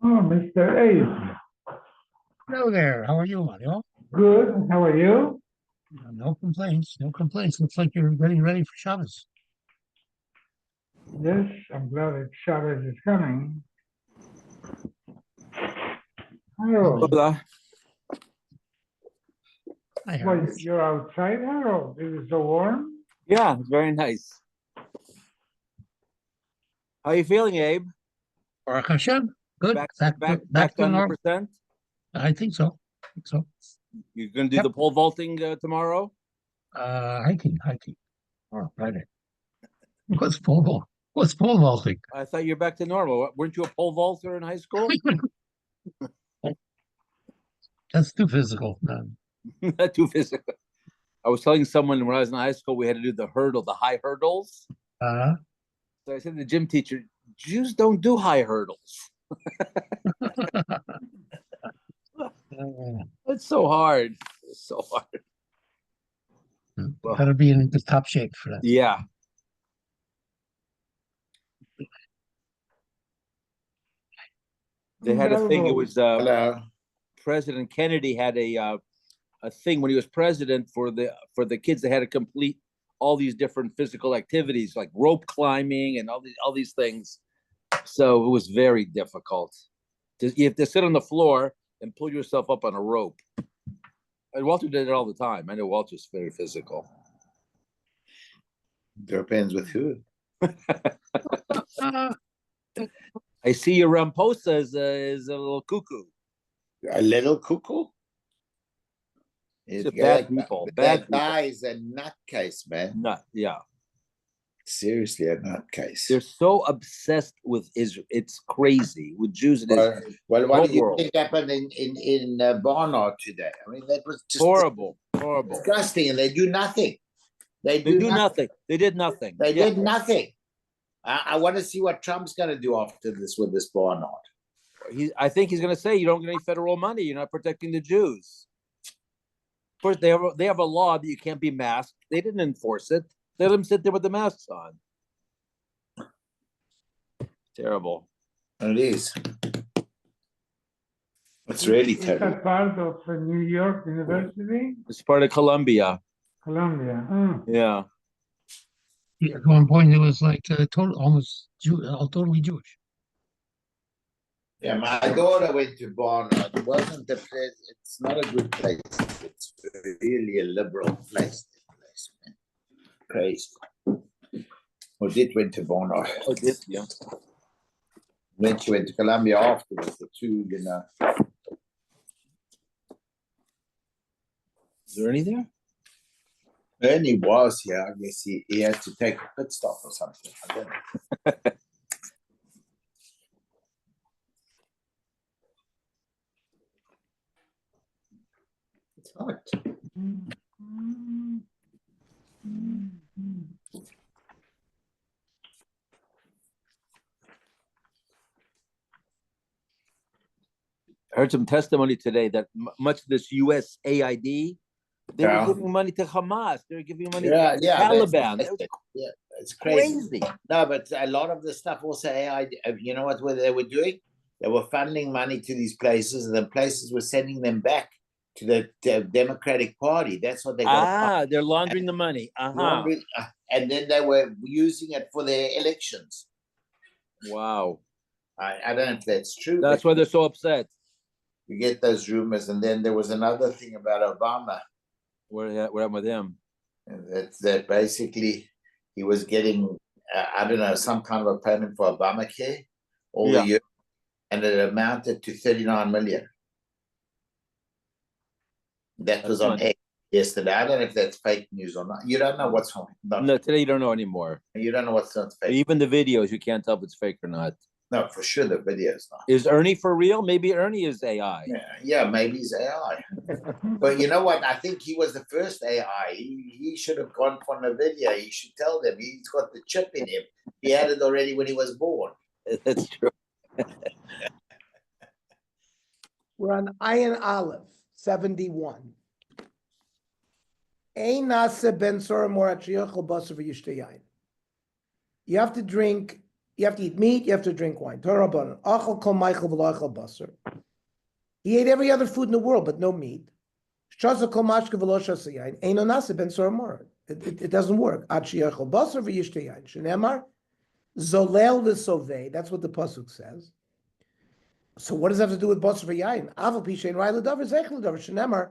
Oh, Mr. Ace. Hello there. How are you, Mario? Good. How are you? No complaints. No complaints. Looks like you're getting ready for Shabbos. Yes, I'm glad that Shabbos is coming. Harold, Amen. Hola. Hi, what, Harold. you're outside, Harold? Is it so warm? Yeah, very nice. How you feeling, Abe? Baruch Hashem. Good. Back Back back to back back to to normal. 100%? I think so. You're gonna do Yep. the pole vaulting tomorrow? Hiking. Oh, Friday. What's pole vault? What's pole vaulting? I thought you're back to normal. Weren't you a pole vaulter in high school? That's too physical. No. Not too physical. I was telling someone when I was in high school we had to do the hurdle, the high hurdles. Uh, So I said to the gym teacher, Jews don't do high hurdles. It's so hard. It's so hard. Well, Gotta be in the top shape for that. yeah. They had a thing. It Unbelievable. was President Kennedy had a thing when he was president for the kids. They had to complete all these different physical activities like rope climbing and all these things. So it was very difficult. You have to sit on the floor and pull yourself up on a rope. And Walter did it all the time. I know Walter's very physical. Depends with who. Uh, I see your Ramposa is a little cuckoo. A little cuckoo. It's bad people. Bad That people. guy is a nutcase, man. Not, yeah. Seriously, a nutcase. They're so obsessed with Israel. It's crazy with Jews and Israel. Well, what Whole do you world. think happened in Barnard today? I mean, that was just Horrible. disgusting, and they do nothing. They do nothing. They did nothing. They did nothing. I want to see what Trump's going to do after this with this Barnard. I think he's going to say you don't get any federal money. You're not protecting the Jews. Of course, they have a law that you can't be masked. They didn't enforce it. They let them sit there with the masks on. Terrible. It is. It's really Is terrible. that part of New York University? It's part of Columbia. Columbia. Oh. Yeah. at one point, it was like almost totally Jewish. Yeah, my daughter went to Barnard. It wasn't the place. It's not a good place. It's really a liberal place. Man. Crazy. Well, did went to Barnard. Oh, did yeah. Then she went to Columbia afterwards. The two, you know. Is there any there? Ernie was here. I guess he had to take a pit stop or something. I don't know. It's hot. I heard some testimony today that much of this USAID, they were giving money to Hamas. They were giving money to Taliban. It's crazy. No, but a lot of the stuff also AI. You know what they were doing? They were funneling money to these places, and the places were sending them back to the Democratic Party. That's what they got. They're laundering the money. And then they were using it for their elections. Wow. I don't know if that's true. That's why they're so upset. You get those rumors, and then there was another thing about Obama. What happened with him? That basically he was getting, I don't know, some kind of a payment for Obamacare all the year, and it amounted to 39 million. That was on X yesterday. I don't know if that's fake news or not. You don't know what's on. No, today you don't know anymore. You don't know what's not fake. Even the videos, you can't tell if it's fake or not. No, for sure the video's not. Is Ernie for real? Maybe Ernie is AI. Yeah, maybe he's AI. But you know what? I think he was the first AI. He should have gone for the video. He should tell them he's got the chip in him. He had it already when he was born. That's true. We're on Ayin Aleph, 71. Ein nase ben sora morat shiach al basar v'yishteh yain. You have to drink You have to eat meat, you have to drink wine. Torah Rabbanan, achal kol meichel v'lo achal basar. He ate every other food in the world, but no meat. Shasa kol mashke v'lo shasa yain. Eino nasa ben soramor. It doesn't work. Ad sheyachal basar v'yishte yain. Shenemar, zolel v'sovei. That's what the pasuk says. So what does that have to do with basar v'yain? Aval pi shein rai l'davar zech l'davar. Shenemar,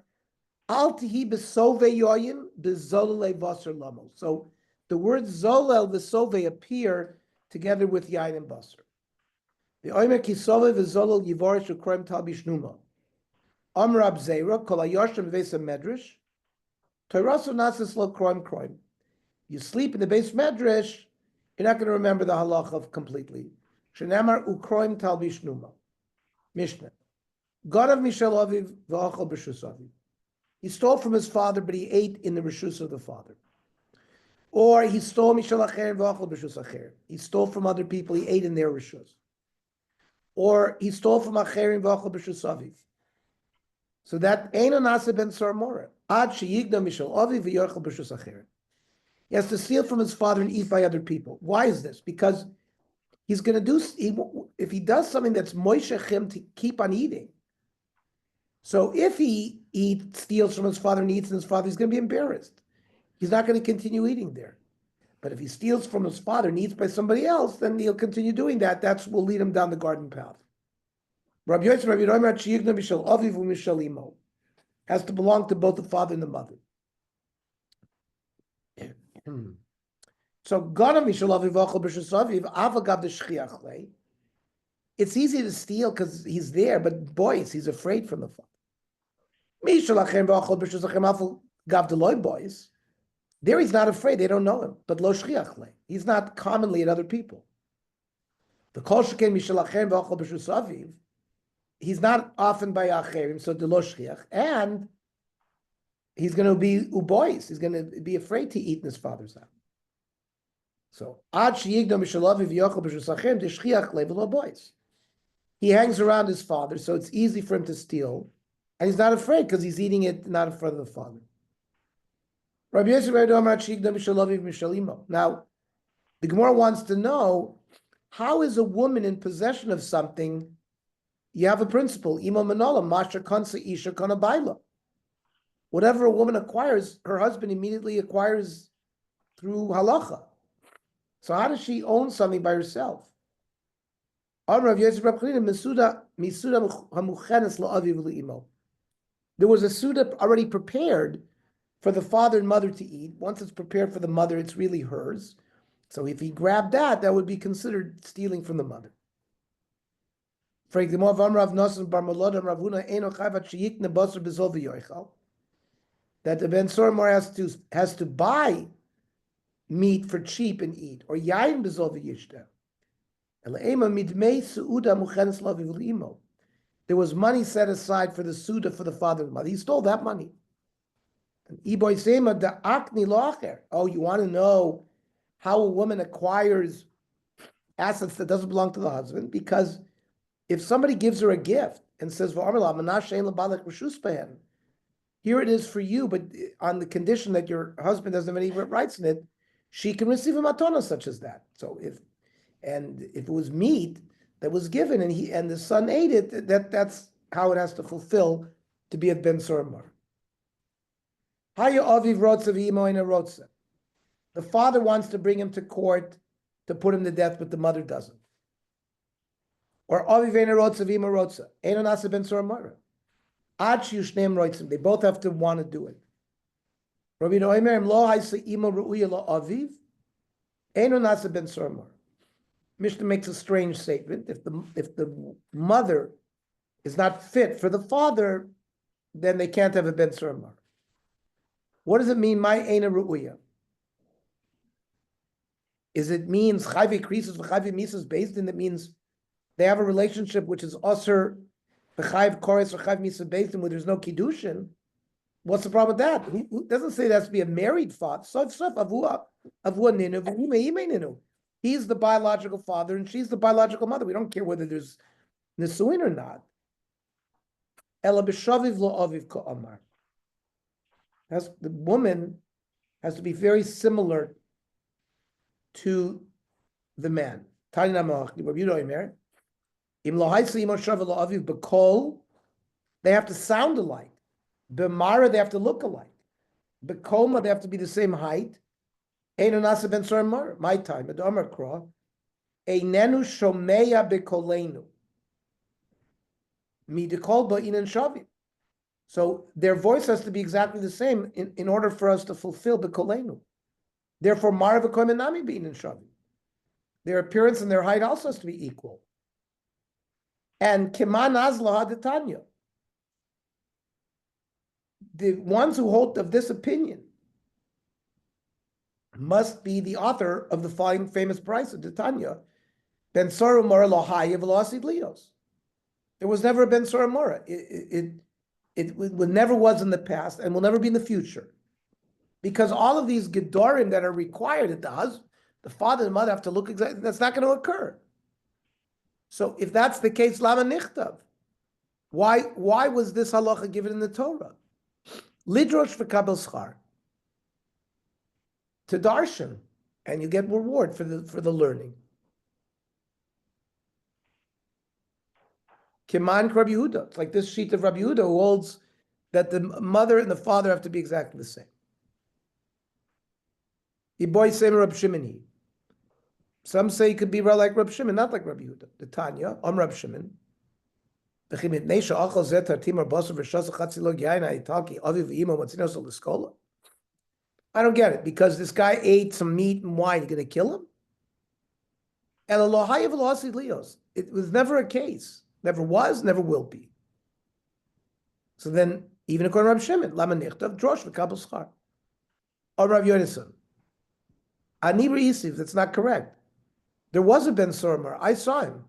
al tihi b'sovei yayin b'zolele basar lamo. So the words zolel v'sovei appear together with yain and basar. The oimer kisove v'zolel yivorish ukroim tal bishnuma. Amrab Zera, Kol Hayoshem Vesa Medrash, Toiraso Nasas Lo Kroim Kroim. You sleep in the base Medrash, you're not going to remember the halacha completely. Shenamar Ukroim Tal Bishnuma. Mishnah. God of Mishal Aviv V'achal B'Shus Aviv. He stole from his father, but he ate in the Rishus of the father. Or he stole Mishal Acher V'achal B'Shus Acher. He stole from other people, he ate in their Rishus. Or he stole from Acherim V'achal B'Shus Aviv. So that Eino Nasa Ben Sarmora. Ad Sheyigna Mishal Aviv V'Yorchel B'Shus Acher. He has to steal from his father and eat by other people. Why is this? Because he's going to do, if he does something that's moishechim to keep on eating. So if he steals from his father and eats in his father, he's going to be embarrassed. He's not going to continue eating there. But if he steals from his father and eats by somebody else, then he'll continue doing that. That will lead him down the garden path. Rabbi Yosef, Rabbi Romer, Sheyigna Mishal Aviv U'Mishal Imo. Has to belong to both the father and the mother. So Gana Mishal Aviv V'Achal B'Shus Aviv Avagav the Shchiach Lei. It's easy to steal because he's there, but boys, he's afraid from the father. Mishal Achem V'Achal B'Shus Achem Afal Gav the Loi boys. There he's not afraid, they don't know him. But Lo Shchiach Lei. He's not commonly at other people. The Kol Sheken Mishal Achem V'Achal B'Shus Aviv. He's not often by Acherim, so the Lo Shchiach. And he's going to be ubois. He's going to be afraid to eat in his father's house. So, Ad Sheyigna Mishal Aviv V'Yochel B'Shus Achem the Shchiach Lei V'Lo bois. He hangs around his father, so it's easy for him to steal. And he's not afraid because he's eating it not in front of the father. Rabbi Yosef Rabbi Omer Sheyigna Mishal Aviv Mishal Imo. Now, the Gemara wants to know, how is a woman in possession of something? You have a principle, Imo Manola, Masha Kansa Isha Kana Baila. Whatever a woman acquires, her husband immediately acquires through halacha. So how does she own something by herself? There was a suda already prepared for the father and mother to eat. Once it's prepared for the mother, it's really hers. So if he grabbed that, that would be considered stealing from the mother. That the Ben Soramor has to buy meat for cheap and eat, or yain bezol v'yishta. There was money set aside for the suda for the father and mother. He stole that money. Oh, you want to know how a woman acquires assets that doesn't belong to the husband? Because if somebody gives her a gift and says, here it is for you, but on the condition that your husband doesn't have any rights in it, she can receive a matana such as that. So if it was meat that was given and the son ate it, that's how it has to fulfill to be a ben soramor. The father wants to bring him to court to put him to death, but the mother doesn't. Or avivena rotza v'ima rotza. Eino nasa ben soramor. Ad sheyushneim roitzim. They both have to want to do it. Rabbi Noamer im lo haisa imo ru'uya lo aviv. Eino nasa ben soramor. Mishnah makes a strange statement. If the mother is not fit for the father, then they can't have a ben soramor. What does it mean? My eina ru'uya. Is it means chayve krisus v'chayve misas based in that means they have a relationship which is usher v'chayv kores v'chayv misas based in where there's no kiddushin? What's the problem with that? Who doesn't say it has to be a married father? He's the biological father and she's the biological mother. We don't care whether there's nisuin or not. Ela b'shaviv lo aviv ka'amar. The woman has to be very similar to the man. Tanya Namach, Rabbi Yehuda Omer, Im lo haisa imo shava lo aviv b'kol, they have to sound alike. B'mara, they have to look alike. B'koma, they have to be the same height. Eino nasa ben sor mar, my time, at Omer Kra, Einenu shomeya b'kolenu. Mi dekol ba'inan shavim. So their voice has to be exactly the same in order for us to fulfill b'kolenu. Therefore, Mara v'koim enami ba'inan shavim. Their appearance and their height also has to be equal. And Kiman Azla Hadatanya. The ones who hold of this opinion must be the author of the following famous price of Tanya. Ben Sora Mora Lohaya Velosid Leos. There was never a Ben Sora Mora. It never was in the past and will never be in the future. Because all of these Gedorim that are required that the father and mother have to look exactly, that's not going to occur. So if that's the case, Lama Nichtav. Why was this halacha given in the Torah? Lidrosh v'kabel schar. To darshan, and you get reward for the learning. Kiman Rabbi Yehuda. It's like this sheet of Rabbi Yehuda who holds that the mother and the father have to be exactly the same. Iboy Semer Rab Shimon. Some say it could be like Rab Shimon, not like Rabbi Yehuda. The Tanya, Rab Shimon. I don't get it, because this guy ate some meat and wine, you're going to kill him? It was never a case. Never was, never will be. So then, even according to Rabbi Shimon, Lama Nichtav, Drosh v'kabel schar. Or Rav Yonason. Ani Reisiv, that's not correct. There was a Ben Sormar. I saw him.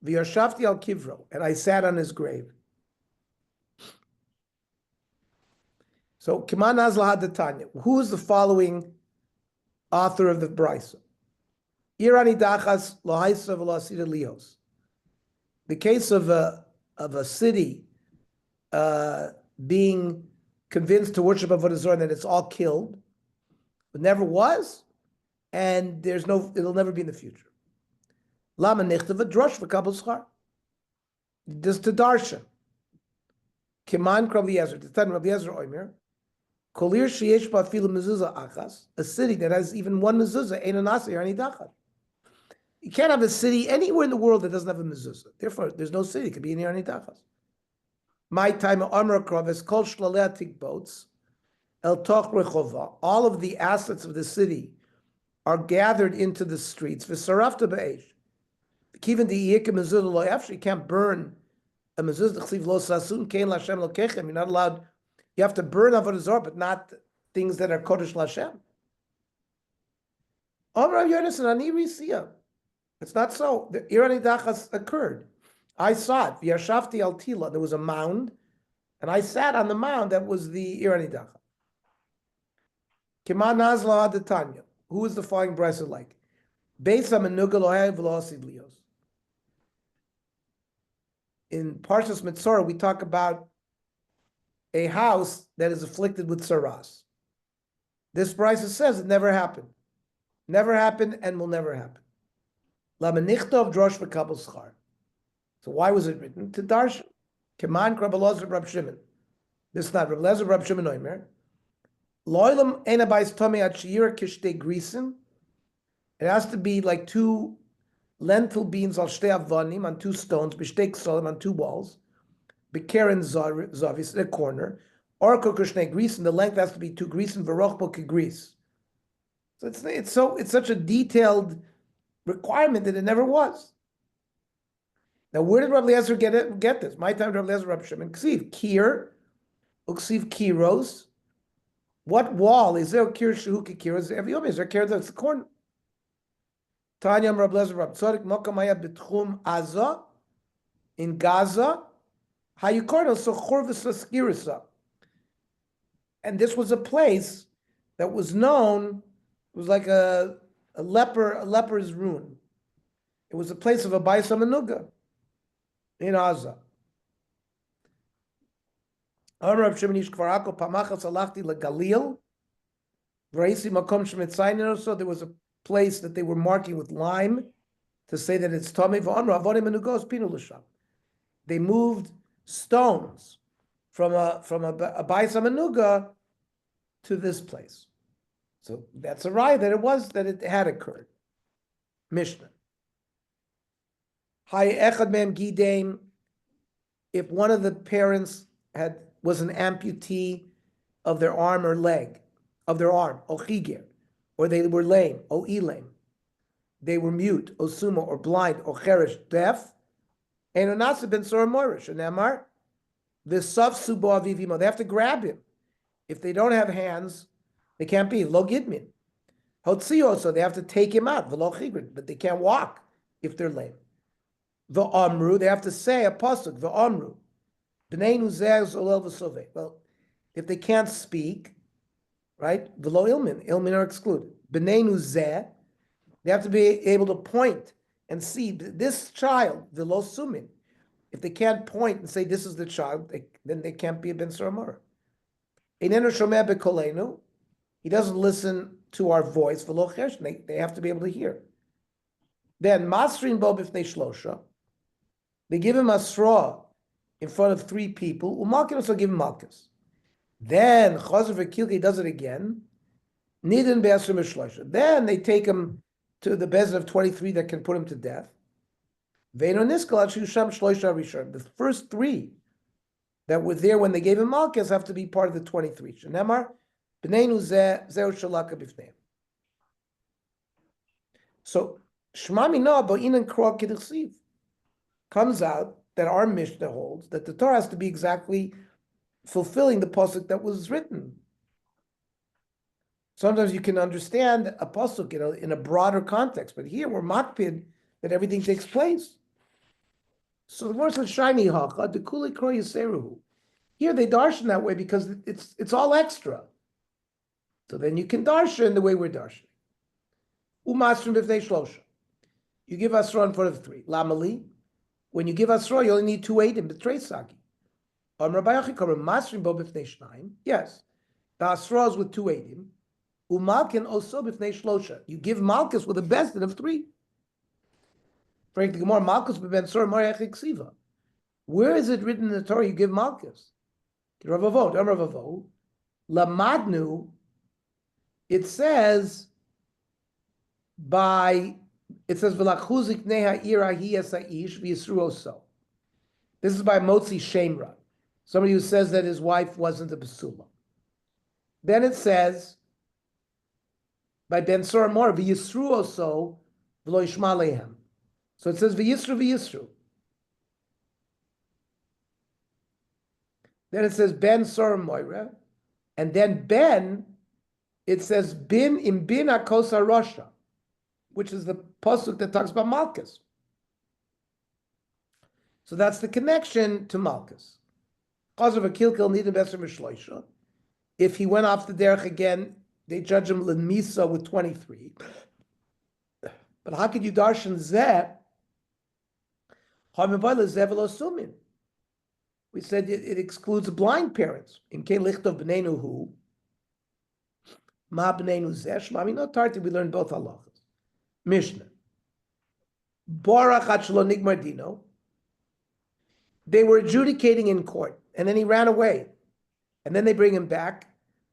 V'yashafti al kivro, and I sat on his grave. So, Kiman Azla Hadatanya. Who is the following author of the Brisa? Irani Dachas Lohaisa V'Lasida Lios. The case of a city being convinced to worship Avodah Zarah and that it's all killed, but never was, and it'll never be in the future. Lama nichtav drosh v'kabel schar. This to darshan. Kiman Rabbi Yezer. The time Rabbi Yezer Omer. Kolir sheyesh ba'afilu mezuzah achas. A city that has even one mezuzah ain't an asir ani dachar. You can't have a city anywhere in the world that doesn't have a mezuzah. Therefore, there's no city. It could be in ani dachas. My time Amar Kravis kol shlaleatik boats el toch rechova. All of the assets of the city are gathered into the streets. V'sarafta be'esh. Even the mezuzah lo yafsh, you can't burn a mezuzah. Chsiv lo sasun kein lashem lo kechem. You're not allowed. You have to burn avodah zarah, but not things that are kodesh lashem. Amar Yonasan ani risiya. It's not so. The irani dachas occurred. I saw it. V'yashafti al tila. There was a mound, and I sat on the mound that was the irani dacha. Kiman nazla adatanya. Who is the following brisa like? Beis hamenuga lo hayav lo asid lios. In Parshas Mitzorah, we talk about a house that is afflicted with saras. This brisa says it never happened. Never happened and will never happen. Lama nichtov drosh v'kabel schar. So why was it written? To darshan. Keman Rabbi Elazar Rab Shimon. This is not Rabbi Elazar Rab Shimon Omer. Loilam ein abayis tomei at she'ira kishtei grisin. It has to be like two lentil beans al shtei avanim, on two stones, b'shtei ksolim, on two walls, b'keren zavis, in a corner, or kokoshnei grisin. The length has to be 2 grisin, v'rochbo kegris. So it's such a detailed requirement that it never was. Now, where did Rabbi Eliezer get this? My time, Rabbi Eliezer, Rabbi Shimon. Ksiv kir, uksiv kiros. What wall is there? Kir shehu kiros. Every yom is there kir that's the corner. Tanya Rabbi Eliezer, Rabbi Tzodik mokamaya betchum Aza in Gaza. Hayukorno so chorvus skirisa. And this was a place that was known. It was like a leper's ruin. It was a place of a Bais HaMenuga in Gaza. Amar Rav Shimon Ish Kfar Akko Pamachas Alachti LeGalil V'Reisi Makom Shemitzayin. So there was a place that they were marking with lime. to say that it's Tomei v'Amra Avodim Menugos Pinu L'Sham. They moved stones from a Bais HaMenuga to this place. So that's a right that it had occurred. Mishnah. Hay echad mem gidein. If one of the parents was an amputee of their arm or leg, of their arm, or chigir, or they were lame, or elam, they were mute, or sumo, or blind, or cherish, deaf, and onasa ben sora morish, and Amar, the saf subo avivimo, they have to grab him. If they don't have hands, they can't be lo gidmin. Hotzio, so they have to take him out, v'lo chigrin, but they can't walk if they're lame. The amru, they have to say a pasuk, the amru, b'nei nuzeh zolel v'soveh. Well, if they can't speak, right? V'lo ilmin are excluded. B'nei nuzeh, they have to be able to point and see this child, v'lo sumin. If they can't point and say this is the child, then they can't be a ben saramara. Einenu shomeh bekolenu, he doesn't listen to our voice. V'lo chesh, they have to be able to hear. Then masrin bo b'fnei shlosha, they give him a straw in front of 3 people. Umalkin also give him malchus. Then Chazer v'Kilki does it again. Nidin be'asrim shlosha. Then they take him to the bezin of 23 that can put him to death. Ve'eno niskal ad shusham shlosha rishon. The first 3 that were there when they gave him malchus have to be part of the 23. Shenemar b'neinu zeh zeu shalaka b'fneim. So shmami noah ba'inan krog k'dichsiv. Comes out that our Mishnah holds that the Torah has to be exactly fulfilling the pasuk that was written. Sometimes you can understand a pasuk in a broader context, but here we're makpid that everything takes place. So the word says shiny hacha the kuli kro yiseruhu. Here they darshan that way because it's all extra. So then you can darshan the way we're darshan. Umasrim b'fnei shlosha. You give asra in front of 3. Lamali. When you give asra, you only need 2 eidim, b'trei sagi. Yes, the asra is with 2 eidim. Umalkin also b'fnei shlosha. You give malchus with a bestin of 3. Frankly, Gemara malchus b'ben sora mariach ksiva. Where is it written in the Torah you give malchus? Ravavot, lamadnu. It says v'lachuzik neha ira hiyasaish v'yisruoso. This is by Motzi Shemra, somebody who says that his wife wasn't a basula. Then it says by Ben Sora Mor v'yisruoso v'lo yishma lehem. So it says v'yisru. Then it says Ben Sora Moira, and then Ben, it says bin akosa Rasha, which is the pasuk that talks about Malchus. So that's the connection to Malchus. If he went off the derech again, they judge him l'misa with 23. But how could you darshan zeh? We said it excludes blind parents. In Ke Lichtov B'neinu Hu, Ma B'neinu Zeh, Shlami no Tarti, we learned both halachas. Mishnah. Borach Achlo Nigmar Dino. They were adjudicating in court, and then he ran away. And then they bring him back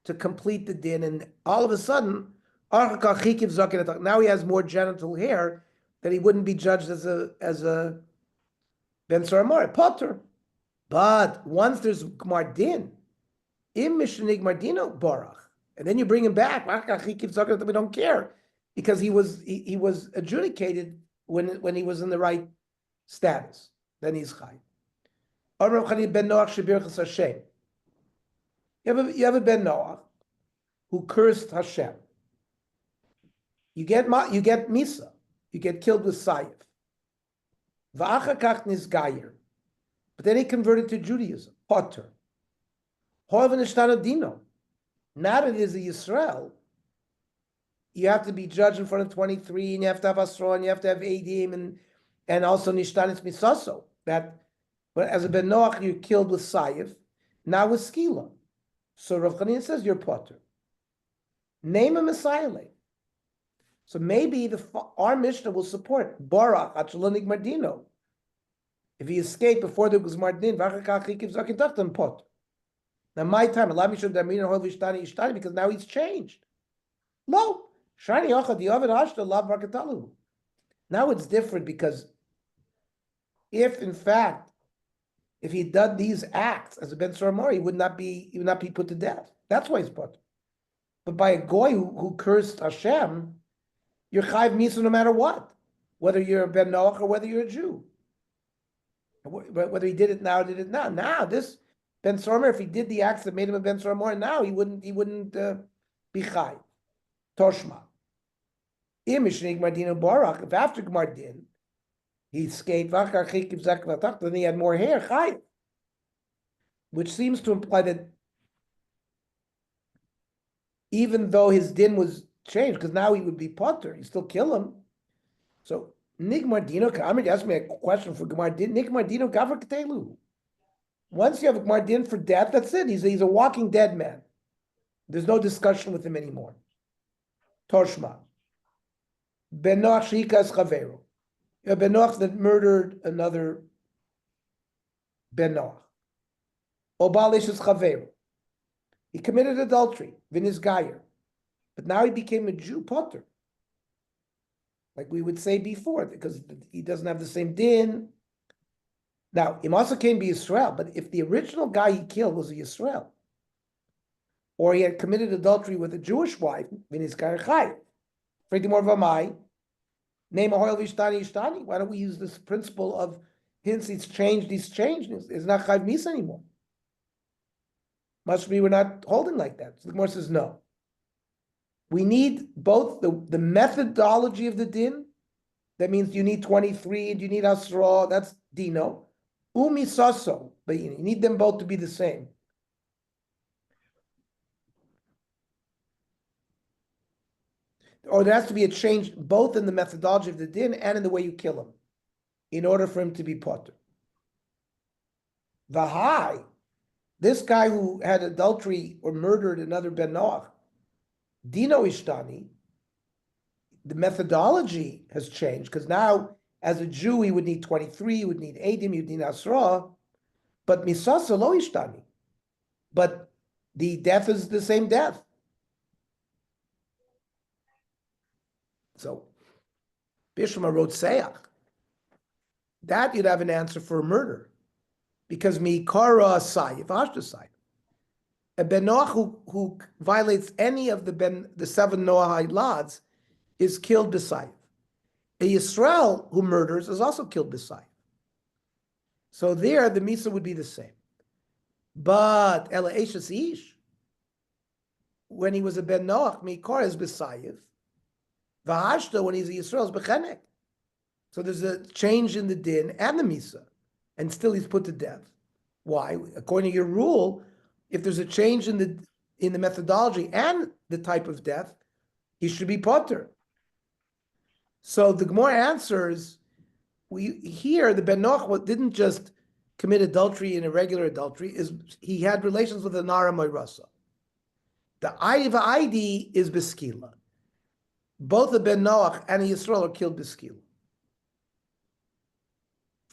to complete the din, and all of a sudden, now he has more genital hair that he wouldn't be judged as a Ben Saramar, Potter. But once there's Gmar Din, Im Mishanig Mardino Barach, and then you bring him back, we don't care, because he was adjudicated when he was in the right status. Then he's Chai. You have a Ben Noach who cursed Hashem. You get Misa, you get killed with Sayif. V'achakach nizgayer. But then he converted to Judaism. Potter. Ho'ev Dino. Now that it is a Yisrael, you have to be judged in front of 23, and you have to have Asra, and you have to have Eidim, and also Nishtanis Misaso. That, but as a Ben Noach, you're killed with Sayif, now with Skila. So Rav Chanina says you're Potter. Name a Messiah. So maybe our Mishnah will support Barach Achalonik Mardino. If he escaped before there was Mardin, pot. Now my time, allow me to because now he's changed. No. Now it's different because if in fact, if he'd done these acts as a Ben Soramor, he would not be put to death. That's why he's put. But by a goy who cursed Hashem, you're chayv misa no matter what, whether you're a Ben Noach or whether you're a Jew. Whether he did it now or did it now. Now this Ben Soramor, if he did the acts that made him a Ben Soramor, now he wouldn't be chayv. Toshma. If after Gemar Din, he escaped, then he had more hair, chayv. Which seems to imply that even though his din was changed, because now he would be potter, you still kill him. So Nigmar Dino, I'm going to ask me a question for Gemar Din. Nigmar Dino Gavra Ketelu. Once you have a Gemar Din for death, that's it. He's a walking dead man. There's no discussion with him anymore. Toshma. Benoach Shikas Chaveru. Benoach that murdered another Benoach. Obalish is Chaveru. He committed adultery, Vinis Gayer. But now he became a Jew potter. Like we would say before, because he doesn't have the same din. Now, he also came be Yisrael, but if the original guy he killed was a Yisrael, or he had committed adultery with a Jewish wife, Vinis Gayer Chayev. Freddie more Vamai, name a Hoyel Vishtani. Why don't we use this principle of hints he's changed, it's not Chayev Misa anymore. Must be we're not holding like that. So the Gemara says no. We need both the methodology of the din. That means you need 23, and you need Asra, that's Dino. Umisaso, but you need them both to be the same. Or there has to be a change both in the methodology of the din and in the way you kill him, in order for him to be potter. Vahai. This guy who had adultery or murdered another Ben Noach, Dino Ishtani, the methodology has changed because now, as a Jew, he would need 23, he would need Edim, he would need Asra, but Misasa lo Ishtani. But the death is the same death. So, Bishma wrote Seach. That you'd have an answer for a murder. Because mikara sayif, ashta sayif. A ben Noach who violates any of the 7 Noahide laws is killed b'sayif. A Yisrael who murders is also killed b'sayif. So there the misa would be the same. But ela eshes ish, when he was a ben Noach, mikara is b'sayif. V'ashta, when he's a Yisrael, is b'chenek. So there's a change in the din and the misa. And still he's put to death. Why? According to your rule, if there's a change in the methodology and the type of death, he should be potter. So the Gemara answers, the Ben Noach didn't just commit adultery and irregular adultery, he had relations with a Nara Moirasa. The Aidi is Beskila. Both the Ben Noach and the Yisrael are killed Beskila.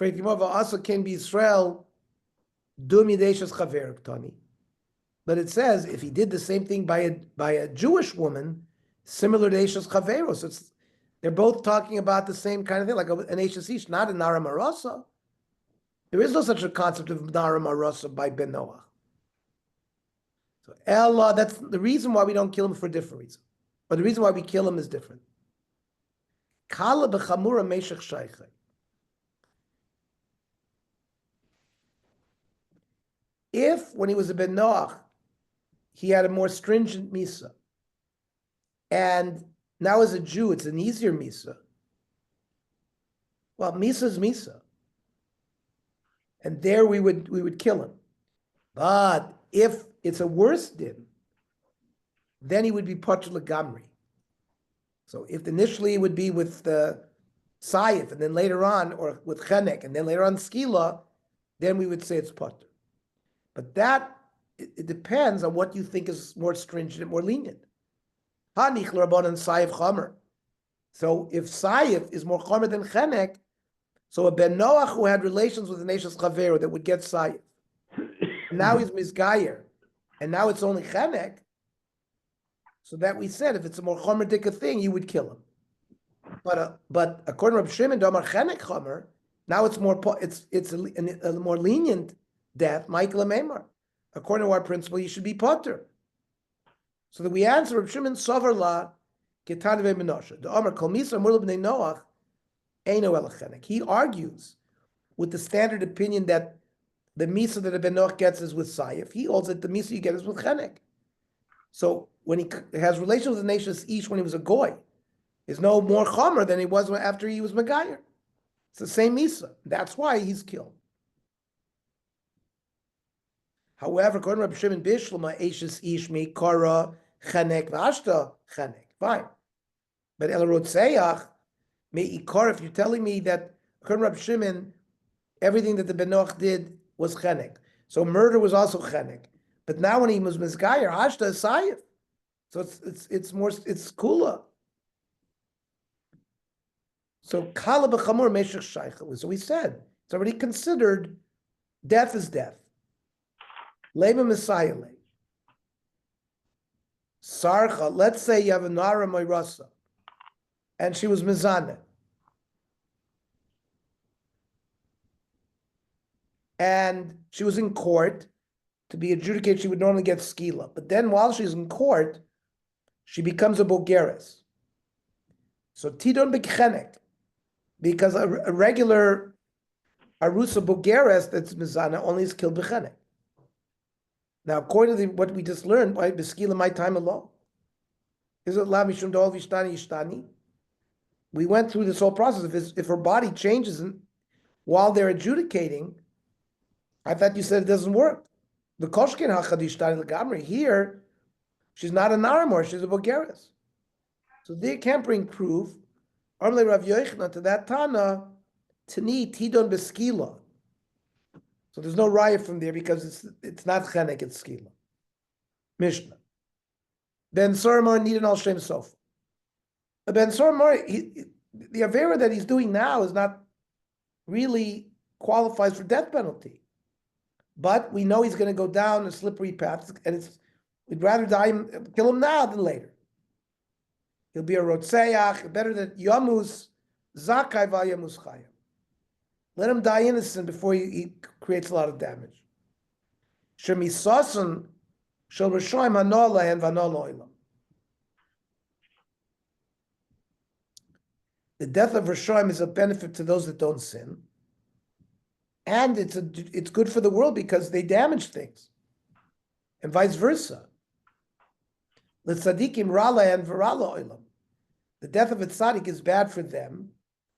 Also can be Israel, but it says if he did the same thing by a Jewish woman, similar to Eishes Chavero, so they're both talking about the same kind of thing, like an Eishes Ish, not a Nara Marasa. There is no such a concept of Nara Marasa by Ben Noach. So Ella, that's the reason why we don't kill him for a different reason, but the reason why we kill him is different. Kala b'chamura meshech shaychay. If, when he was a Ben Noach, he had a more stringent Misa, and now as a Jew, it's an easier Misa, well, Misa is Misa. And there we would kill him. But if it's a worse din, then he would be Potter Lagamri. So if initially it would be with the Sayif, and then later on, or with Chenek, and then later on Skila, then we would say it's Potter. But that, it depends on what you think is more stringent and more lenient. Hanich l'rabbanan sayif chamer. So if Sayif is more chomer than Chenek, so a Ben Noach who had relations with the nation's Chaveru that would get Sayif, now he's Mizgayer, and now it's only Chenek, so that we said if it's a more chomer dika thing, you would kill him. But according to Reb Shimon, Damar Chenek chomer, now it's a more lenient death, Michael Amemar. According to our principle, you should be potter. So that we answer Reb Shimon Sover La Ketanive Menosha. The Amar Kol Misa Murla Bnei Noach Eino El Chenek. He argues with the standard opinion that the Misa that a Ben Noach gets is with Sayif. He holds that the Misa you get is with Chenek. So when he has relations with the nation's Ish when he was a Goy, is no more Chomer than he was after he was Megayer. It's the same Misa. That's why he's killed. However, according to Rabbi Shimon Bishlama, Eishes Ish Kara Chenek Vashta Chenek. Fine. But El Rotzeach Me'ikar, if you're telling me that according to Rabbi Shimon, everything that the Ben Noach did was Chenek. So murder was also Chenek. But now when he was Mizgayer, Hashta is Sayif. So it's Kula. So Kala b'chamur meshach shaychel. So we said it's already considered death is death. Leba Messiah. Sarcha. Let's say you have a Nara Moirasa, and she was mizana, and she was in court to be adjudicated. She would normally get skila, but then while she's in court, she becomes a bogeres. So tidon b'chenek. Because a regular Arusa Bogeres that's Mizana only is killed b'chenek. Now, according to what we just learned, by Beskila, my time alone, is it La Mishum Dol Vishtani Ishtani? We went through this whole process. If her body changes while they're adjudicating, I thought you said it doesn't work. The Koshkin HaChadishtani L'Gamri, here, she's not a Naramor, she's a Bogeres. So they can't bring proof. Armle Rav Yochanan to that Tana, Tani Tidon Beskila. So there's no raya from there because it's not Chenek, it's Skila. Mishnah. Ben Sormar need an Al Shem Sofa. Ben Sormar, the Avera that he's doing now is not really qualifies for death penalty. But we know he's going to go down a slippery path, and we'd rather kill him now than later. He'll be a Rotseach, better than Yamus Zakai Vayamus Chayim. Let him die innocent before he creates a lot of damage. Shemisasan Shel Rishoim Hanola and Vanolo Olam. The death of Rishoim is a benefit to those that don't sin. And it's good for the world because they damage things. And vice versa. L'tzadikim rala and v'rala olam. The death of a tzaddik is bad for them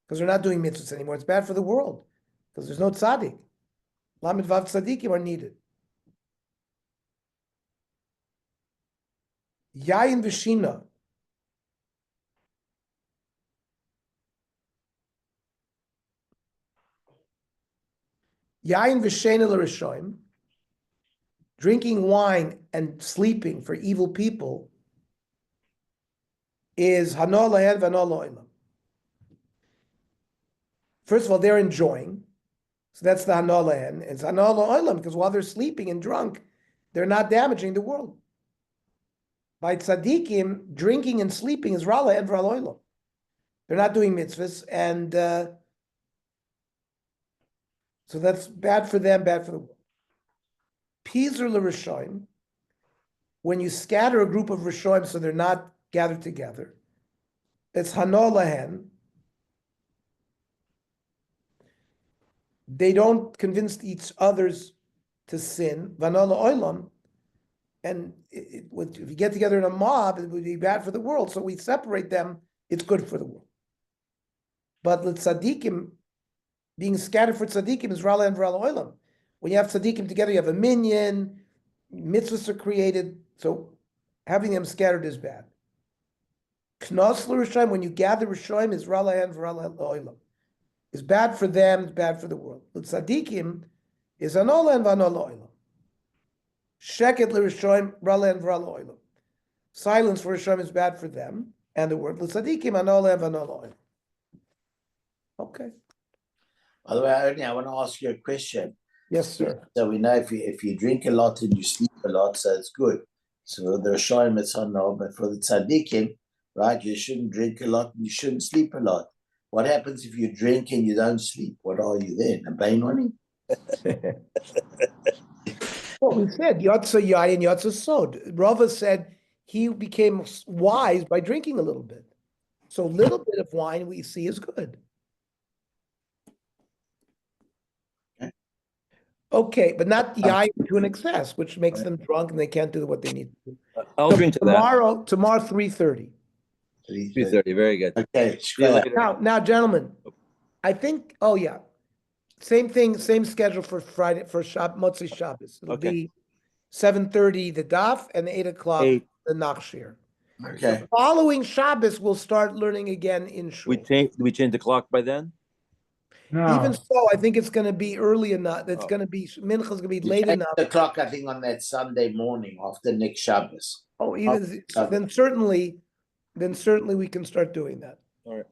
because they're not doing mitzvahs anymore. It's bad for the world because there's no tzaddik. Lamed vav tzaddikim are needed. Yayin v'shina. Yayin v'shena l'rishoim. Drinking wine and sleeping for evil people is hano lahen v'hano lo'olam. First of all, they're enjoying, so that's the hano lahen. It's hano lo'olam because while they're sleeping and drunk, they're not damaging the world. By tzaddikim, drinking and sleeping is ra lahen v'ra lo'olam. They're not doing mitzvahs, and so that's bad for them, bad for the world. Pizur l'rishoim, when you scatter a group of rishoim so they're not gathered together, it's hano lahen. They don't convince each others to sin, v'hano la'olam, and if you get together in a mob, it would be bad for the world. So we separate them, it's good for the world. But l'tzadikim, being scattered for tzadikim is rala and v'rala olam. When you have tzaddikim together, you have a minyan, mitzvahs are created, so having them scattered is bad. Knos l'rishoim, when you gather rishoim, is rala and v'rala olam. It's bad for them, it's bad for the world. But tzaddikim is anola and v'anola olam. Sheket l'rishoim, rala and v'rala olam. Silence for rishoim is bad for them. and the word l'tzadikim anolev anoloy. Okay. By the way, I want to ask you a question. Yes, sir. So we know if you drink a lot and you sleep a lot, so it's good. So the Rishonim it's on no, but for the tzaddikim, right, you shouldn't drink a lot and you shouldn't sleep a lot. What happens if you drink and you don't sleep? What are you then? A Bainoni? Well, we said Yotza Yai and Yotza Sod. Rava said he became wise by drinking a little bit. So a little bit of wine we see is good. Okay, but not Yai to an excess, which makes them drunk and they can't do what they need to do. I'll So drink to that. tomorrow 3:30. 3:30, very good. Okay. See you later. Now, gentlemen, I think. Oh yeah, same thing, same schedule for Friday for Motzei Shabbos. It'll Okay. be 7:30 the Daf and 8:00 8. the Nachshir. Okay. Following Shabbos, we'll start learning again in shul. We change the clock by then? Even No, so, I think it's going to be early enough. It's Oh. going to be Mincha's going to be You late change enough. the clock, I think, on that Sunday morning after next Shabbos. Oh, even Oh. then certainly we can start doing that. All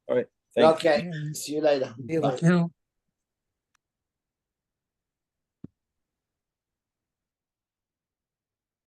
right. Thank you. Okay. See you later. See you later. Thank you.